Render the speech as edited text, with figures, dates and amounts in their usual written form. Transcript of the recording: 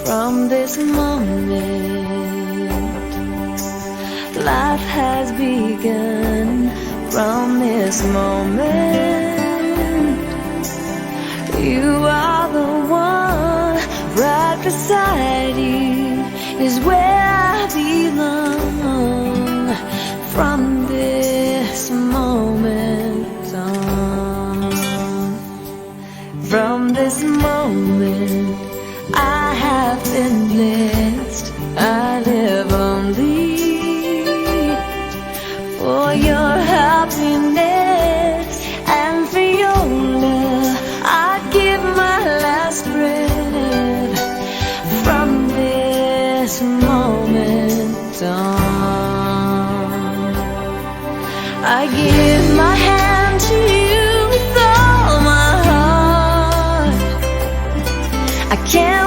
From this moment, life has begun. From this moment, you are the one. Right beside you is where I belong. From this moment on, from this moment, I have been blessed. I live only for your happiness and for your love. I give my last breath. From this moment on, I give my hand to you with all my heart. I can't